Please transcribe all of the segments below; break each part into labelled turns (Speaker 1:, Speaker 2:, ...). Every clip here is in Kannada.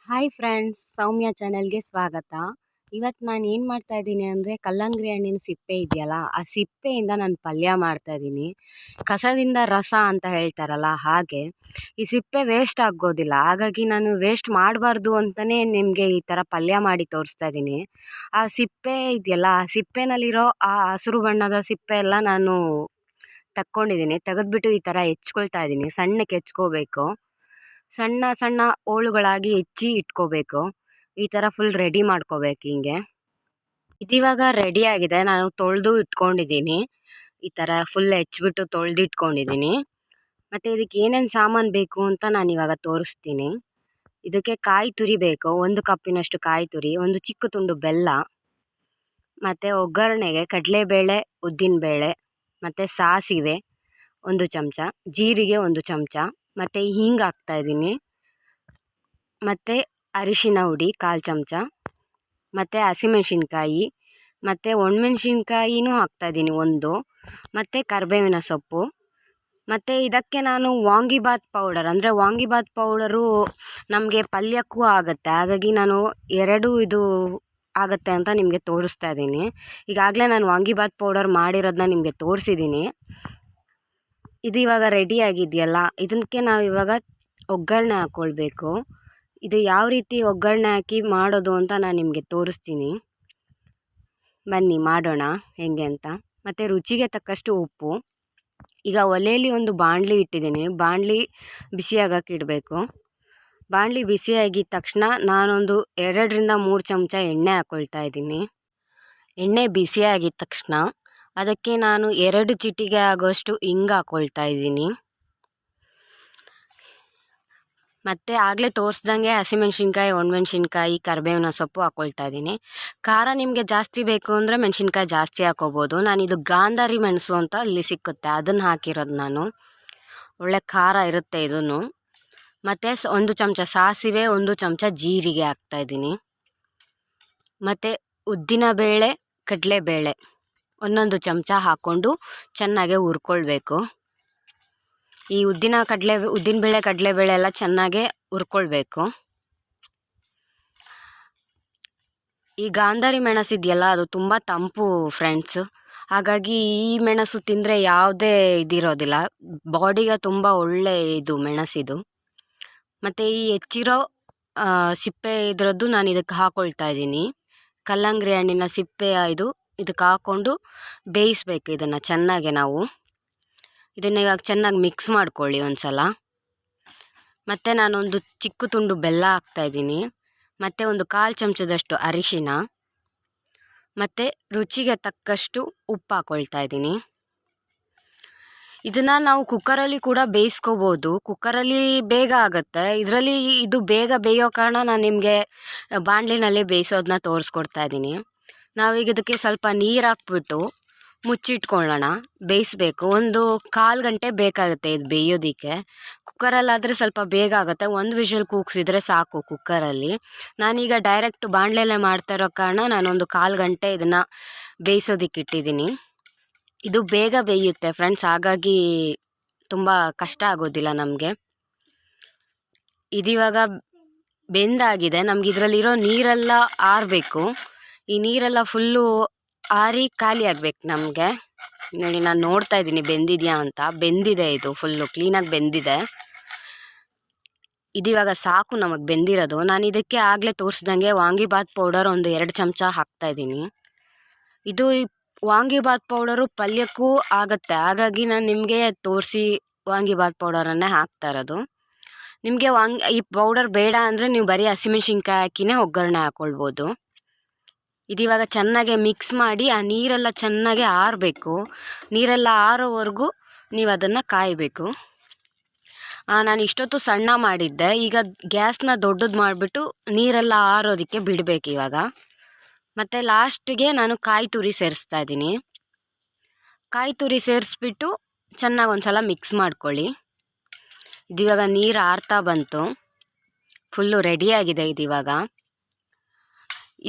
Speaker 1: ಹಾಯ್ ಫ್ರೆಂಡ್ಸ್, ಸೌಮ್ಯ ಚಾನೆಲ್ಗೆ ಸ್ವಾಗತ. ಇವತ್ತು ನಾನು ಏನು ಮಾಡ್ತಾ ಇದ್ದೀನಿ ಅಂದರೆ, ಕಲ್ಲಂಗಡಿ ಹಣ್ಣಿನ ಸಿಪ್ಪೆ ಇದೆಯಲ್ಲ, ಆ ಸಿಪ್ಪೆಯಿಂದ ನಾನು ಪಲ್ಯ ಮಾಡ್ತಾ ಇದ್ದೀನಿ. ಕಸದಿಂದ ರಸ ಅಂತ ಹೇಳ್ತಾರಲ್ಲ, ಹಾಗೆ ಈ ಸಿಪ್ಪೆ ವೇಸ್ಟ್ ಆಗೋದಿಲ್ಲ. ಹಾಗಾಗಿ ನಾನು ವೇಸ್ಟ್ ಮಾಡಬಾರ್ದು ಅಂತಲೇ ನಿಮಗೆ ಈ ಥರ ಪಲ್ಯ ಮಾಡಿ ತೋರಿಸ್ತಾ ಇದ್ದೀನಿ. ಆ ಸಿಪ್ಪೆ ಇದೆಯಲ್ಲ, ಆ ಸಿಪ್ಪೆನಲ್ಲಿರೋ ಆ ಹಸಿರು ಬಣ್ಣದ ಸಿಪ್ಪೆ ಎಲ್ಲ ನಾನು ತಕ್ಕೊಂಡಿದ್ದೀನಿ. ತೆಗೆದ್ಬಿಟ್ಟು ಈ ಥರ ಹೆಚ್ಕೊಳ್ತಾ ಇದ್ದೀನಿ. ಸಣ್ಣಕ್ಕೆ ಹೆಚ್ಕೋಬೇಕು. ಸಣ್ಣ ಸಣ್ಣ ಹೋಳುಗಳಾಗಿ ಹೆಚ್ಚಿ ಇಟ್ಕೋಬೇಕು. ಈ ಥರ ಫುಲ್ ರೆಡಿ ಮಾಡ್ಕೋಬೇಕು. ಹಿಂಗೆ ಇದಿವಾಗ ರೆಡಿ ಆಗಿದೆ. ನಾನು ತೊಳೆದು ಇಟ್ಕೊಂಡಿದ್ದೀನಿ. ಈ ಥರ ಫುಲ್ ಹೆಚ್ಚಿಬಿಟ್ಟು ತೊಳೆದು ಇಟ್ಕೊಂಡಿದ್ದೀನಿ. ಮತ್ತು ಇದಕ್ಕೆ ಏನೇನು ಸಾಮಾನು ಬೇಕು ಅಂತ ನಾನು ಇವಾಗ ತೋರಿಸ್ತೀನಿ. ಇದಕ್ಕೆ ಕಾಯಿ ತುರಿ ಬೇಕು. 1 ಕಪ್ಪಿನಷ್ಟು ಕಾಯಿ ತುರಿ, ಒಂದು ಚಿಕ್ಕ ತುಂಡು ಬೆಲ್ಲ, ಮತ್ತು ಒಗ್ಗರಣೆಗೆ ಕಡಲೆಬೇಳೆ, ಉದ್ದಿನಬೇಳೆ, ಮತ್ತು ಸಾಸಿವೆ 1 ಚಮಚ, ಜೀರಿಗೆ 1 ಚಮಚ, ಮತ್ತು ಹಿಂಗೆ ಹಾಕ್ತಾಯಿದ್ದೀನಿ. ಮತ್ತು ಅರಿಶಿನ ಹುಡಿ 1/4 ಚಮಚ, ಮತ್ತು ಹಸಿಮೆಣ್ಸಿನ್ಕಾಯಿ, ಮತ್ತು ಒಣಮೆಣ್ಸಿನ್ಕಾಯಿನೂ ಹಾಕ್ತಾಯಿದ್ದೀನಿ 1, ಮತ್ತು ಕರಿಬೇವಿನ ಸೊಪ್ಪು. ಮತ್ತು ಇದಕ್ಕೆ ನಾನು ವಾಂಗಿಬಾತ್ ಪೌಡರ್, ಅಂದರೆ ವಾಂಗಿಬಾತ್ ಪೌಡರು ನಮಗೆ ಪಲ್ಯಕ್ಕೂ ಆಗುತ್ತೆ. ಹಾಗಾಗಿ ನಾನು 2 ಇದು ಆಗುತ್ತೆ ಅಂತ ನಿಮಗೆ ತೋರಿಸ್ತಾ ಇದ್ದೀನಿ. ಈಗಾಗಲೇ ನಾನು ವಾಂಗಿಬಾತ್ ಪೌಡರ್ ಮಾಡಿರೋದನ್ನ ನಿಮಗೆ ತೋರಿಸಿದ್ದೀನಿ. ಇದು ಇವಾಗ ರೆಡಿ ಆಗಿದೆಯಲ್ಲ, ಇದಕ್ಕೆ ನಾವು ಇವಾಗ ಒಗ್ಗರಣೆ ಹಾಕ್ಕೊಳ್ಬೇಕು. ಇದು ಯಾವ ರೀತಿ ಒಗ್ಗರಣೆ ಹಾಕಿ ಮಾಡೋದು ಅಂತ ನಾನು ನಿಮಗೆ ತೋರಿಸ್ತೀನಿ. ಬನ್ನಿ ಮಾಡೋಣ ಹೇಗೆ ಅಂತ. ಮತ್ತು ರುಚಿಗೆ ತಕ್ಕಷ್ಟು ಉಪ್ಪು. ಈಗ ಒಲೆಯಲ್ಲಿ ಒಂದು ಬಾಣಲಿ ಇಟ್ಟಿದ್ದೀನಿ. ಬಾಣಲಿ ಬಿಸಿಯಾಗಕ್ಕೆ ಇಡಬೇಕು. ಬಾಣಲಿ ಬಿಸಿಯಾಗಿದ ತಕ್ಷಣ ನಾನೊಂದು 2ರಿಂದ 3 ಚಮಚ ಎಣ್ಣೆ ಹಾಕ್ಕೊಳ್ತಾ ಇದ್ದೀನಿ. ಎಣ್ಣೆ ಬಿಸಿಯಾಗಿದ ತಕ್ಷಣ ಅದಕ್ಕೆ ನಾನು 2 ಚಿಟಿಕೆ ಆಗೋಷ್ಟು ಹಿಂಗೆ ಹಾಕ್ಕೊಳ್ತಾ ಇದ್ದೀನಿ. ಮತ್ತು ಆಗಲೇ ತೋರಿಸ್ದಂಗೆ ಹಸಿಮೆಣ್ಸಿನ್ಕಾಯಿ, ಒಣಮೆಣ್ಸಿನ್ಕಾಯಿ, ಕರಿಬೇವಿನ ಸೊಪ್ಪು ಹಾಕ್ಕೊಳ್ತಾ ಇದ್ದೀನಿ. ಖಾರ ನಿಮಗೆ ಜಾಸ್ತಿ ಬೇಕು ಅಂದರೆ ಮೆಣಸಿನ್ಕಾಯಿ ಜಾಸ್ತಿ ಹಾಕ್ಕೋಬೋದು. ನಾನಿದು ಗಾಂಧಾರಿ ಮೆಣಸು ಅಂತ ಇಲ್ಲಿ ಸಿಕ್ಕುತ್ತೆ, ಅದನ್ನು ಹಾಕಿರೋದು ನಾನು. ಒಳ್ಳೆ ಖಾರ ಇರುತ್ತೆ ಇದನ್ನು. ಮತ್ತು 1 ಚಮಚ ಸಾಸಿವೆ, 1 ಚಮಚ ಜೀರಿಗೆ ಹಾಕ್ತಾಯಿದ್ದೀನಿ. ಮತ್ತು ಉದ್ದಿನಬೇಳೆ, ಕಡಲೆಬೇಳೆ 1 ಚಮಚ ಹಾಕ್ಕೊಂಡು ಚೆನ್ನಾಗೆ ಹುರ್ಕೊಳ್ಬೇಕು. ಈ ಉದ್ದಿನಬೇಳೆ, ಕಡಲೆಬೇಳೆ ಎಲ್ಲ ಚೆನ್ನಾಗೆ ಹುರ್ಕೊಳ್ಬೇಕು. ಈ ಗಾಂಧಾರಿ ಮೆಣಸು ಇದೆಯಲ್ಲ, ಅದು ತುಂಬ ತಂಪು ಫ್ರೆಂಡ್ಸ್. ಹಾಗಾಗಿ ಈ ಮೆಣಸು ತಿಂದರೆ ಯಾವುದೇ ಇದಿರೋದಿಲ್ಲ, ಬಾಡಿಗೆ ತುಂಬ ಒಳ್ಳೆ ಇದು ಮೆಣಸಿದು. ಮತ್ತು ಈ ಹೆಚ್ಚಿರೋ ಸಿಪ್ಪೆ ಇದರದ್ದು ನಾನು ಇದಕ್ಕೆ ಹಾಕ್ಕೊಳ್ತಾ ಇದ್ದೀನಿ. ಕಲ್ಲಂಗಡಿ ಹಣ್ಣಿನ ಸಿಪ್ಪೆಯ ಇದಕ್ಕೆ ಹಾಕ್ಕೊಂಡು ಬೇಯಿಸ್ಬೇಕು ಇದನ್ನು ಚೆನ್ನಾಗೆ. ನಾವು ಇದನ್ನು ಇವಾಗ ಚೆನ್ನಾಗಿ ಮಿಕ್ಸ್ ಮಾಡ್ಕೊಳ್ಳಿ ಒಂದು ಸಲ. ಮತ್ತು ನಾನೊಂದು ಚಿಕ್ಕ ತುಂಡು ಬೆಲ್ಲ ಹಾಕ್ತಾಯಿದ್ದೀನಿ. ಮತ್ತು ಒಂದು 1/4 ಚಮಚದಷ್ಟು ಅರಿಶಿನ, ಮತ್ತು ರುಚಿಗೆ ತಕ್ಕಷ್ಟು ಉಪ್ಪು ಹಾಕ್ಕೊಳ್ತಾ ಇದ್ದೀನಿ. ಇದನ್ನು ನಾವು ಕುಕ್ಕರಲ್ಲಿ ಕೂಡ ಬೇಯಿಸ್ಕೋಬೋದು. ಕುಕ್ಕರಲ್ಲಿ ಬೇಗ ಆಗುತ್ತೆ. ಇದರಲ್ಲಿ ಇದು ಬೇಗ ಬೇಯೋ ಕಾರಣ ನಾನು ನಿಮಗೆ ಬಾಣಲಿನಲ್ಲಿ ಬೇಯಿಸೋದನ್ನ ತೋರಿಸ್ಕೊಡ್ತಾ ಇದ್ದೀನಿ. ನಾವೀಗ ಇದಕ್ಕೆ ಸ್ವಲ್ಪ ನೀರು ಹಾಕ್ಬಿಟ್ಟು ಮುಚ್ಚಿಟ್ಕೊಳ್ಳೋಣ. ಬೇಯಿಸ್ಬೇಕು. 1/4 ಗಂಟೆ ಬೇಕಾಗುತ್ತೆ ಇದು ಬೇಯೋದಕ್ಕೆ. ಕುಕ್ಕರಲ್ಲಾದರೆ ಸ್ವಲ್ಪ ಬೇಗ ಆಗುತ್ತೆ. 1 ವಿಷಲ್ ಕೂಗಿಸಿದ್ರೆ ಸಾಕು ಕುಕ್ಕರಲ್ಲಿ. ನಾನೀಗ ಡೈರೆಕ್ಟ್ ಬಾಣಲೆಯಲ್ಲೇ ಮಾಡ್ತಾ ಇರೋ ಕಾರಣ ನಾನೊಂದು 1/4 ಗಂಟೆ ಇದನ್ನು ಬೇಯಿಸೋದಕ್ಕೆ ಇಟ್ಟಿದ್ದೀನಿ. ಇದು ಬೇಗ ಬೇಯುತ್ತೆ ಫ್ರೆಂಡ್ಸ್, ಹಾಗಾಗಿ ತುಂಬ ಕಷ್ಟ ಆಗೋದಿಲ್ಲ ನಮಗೆ. ಇದಿವಾಗ ಬೆಂದಾಗಿದೆ. ನಮ್ಗೆ ಇದರಲ್ಲಿರೋ ನೀರೆಲ್ಲ ಆರಬೇಕು. ಈ ನೀರೆಲ್ಲ ಫುಲ್ಲು ಆರಿ ಖಾಲಿ ಆಗಬೇಕು ನಮಗೆ. ನೋಡಿ, ನಾನು ನೋಡ್ತಾ ಇದ್ದೀನಿ ಬೆಂದಿದೆಯಾ ಅಂತ. ಬೆಂದಿದೆ, ಇದು ಫುಲ್ಲು ಕ್ಲೀನಾಗಿ ಬೆಂದಿದೆ. ಇದಿವಾಗ ಸಾಕು ನಮಗೆ ಬೆಂದಿರೋದು. ನಾನು ಇದಕ್ಕೆ ಆಗಲೇ ತೋರಿಸ್ದಂಗೆ ವಾಂಗಿಬಾತ್ ಪೌಡರ್ ಒಂದು 2 ಚಮಚ ಹಾಕ್ತಾಯಿದ್ದೀನಿ. ಇದು ವಾಂಗಿಬಾತ್ ಪೌಡರು ಪಲ್ಯಕ್ಕೂ ಆಗುತ್ತೆ. ಹಾಗಾಗಿ ನಾನು ನಿಮಗೆ ತೋರಿಸಿ ವಾಂಗಿಬಾತ್ ಪೌಡರನ್ನೇ ಹಾಕ್ತಾ ಇರೋದು. ನಿಮಗೆ ಈ ಪೌಡರ್ ಬೇಡ ಅಂದರೆ ನೀವು ಬರೀ ಹಸಿಮೆಣ್ಸಿನ್ಕಾಯಿ ಹಾಕಿನೇ ಒಗ್ಗರಣೆ ಹಾಕ್ಕೊಳ್ಬೋದು. ಇದಿವಾಗ ಚೆನ್ನಾಗೆ ಮಿಕ್ಸ್ ಮಾಡಿ ಆ ನೀರೆಲ್ಲ ಚೆನ್ನಾಗೆ ಆರಬೇಕು. ನೀರೆಲ್ಲ ಆರೋವರೆಗೂ ನೀವು ಅದನ್ನು ಕಾಯಬೇಕು. ನಾನು ಇಷ್ಟೊತ್ತು ಸಣ್ಣ ಮಾಡಿದ್ದೆ. ಈಗ ಗ್ಯಾಸ್ನ ದೊಡ್ಡದು ಮಾಡಿಬಿಟ್ಟು ನೀರೆಲ್ಲ ಆರೋದಕ್ಕೆ ಬಿಡಬೇಕು ಇವಾಗ. ಮತ್ತು ಲಾಸ್ಟಿಗೆ ನಾನು ಕಾಯಿ ತುರಿ ಸೇರಿಸ್ತಾ ಇದ್ದೀನಿ. ಕಾಯಿ ತುರಿ ಸೇರಿಸ್ಬಿಟ್ಟು ಚೆನ್ನಾಗಿ ಒಂದು ಸಲ ಮಿಕ್ಸ್ ಮಾಡ್ಕೊಳ್ಳಿ. ಇದಿವಾಗ ನೀರು ಆರ್ತಾ ಬಂತು. ಫುಲ್ಲು ರೆಡಿಯಾಗಿದೆ ಇದಿವಾಗ.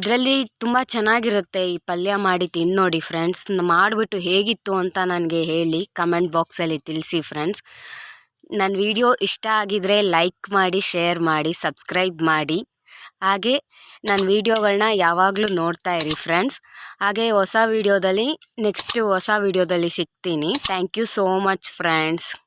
Speaker 1: ಇದರಲ್ಲಿ ತುಂಬ ಚೆನ್ನಾಗಿರುತ್ತೆ. ಈ ಪಲ್ಯ ಮಾಡಿ ತಿಂದು ನೋಡಿ ಫ್ರೆಂಡ್ಸ್. ಮಾಡಿಬಿಟ್ಟು ಹೇಗಿತ್ತು ಅಂತ ನನಗೆ ಹೇಳಿ ಕಮೆಂಟ್ ಬಾಕ್ಸಲ್ಲಿ ತಿಳಿಸಿ ಫ್ರೆಂಡ್ಸ್. ನನ್ನ ವಿಡಿಯೋ ಇಷ್ಟ ಆಗಿದರೆ ಲೈಕ್ ಮಾಡಿ, ಶೇರ್ ಮಾಡಿ, ಸಬ್ಸ್ಕ್ರೈಬ್ ಮಾಡಿ. ಹಾಗೆ ನನ್ನ ವೀಡಿಯೋಗಳನ್ನ ಯಾವಾಗಲೂ ನೋಡ್ತಾ ಇರಿ ಫ್ರೆಂಡ್ಸ್. ಹಾಗೆ ಹೊಸ ವೀಡಿಯೋದಲ್ಲಿ ಸಿಗ್ತೀನಿ. Thank you so much friends.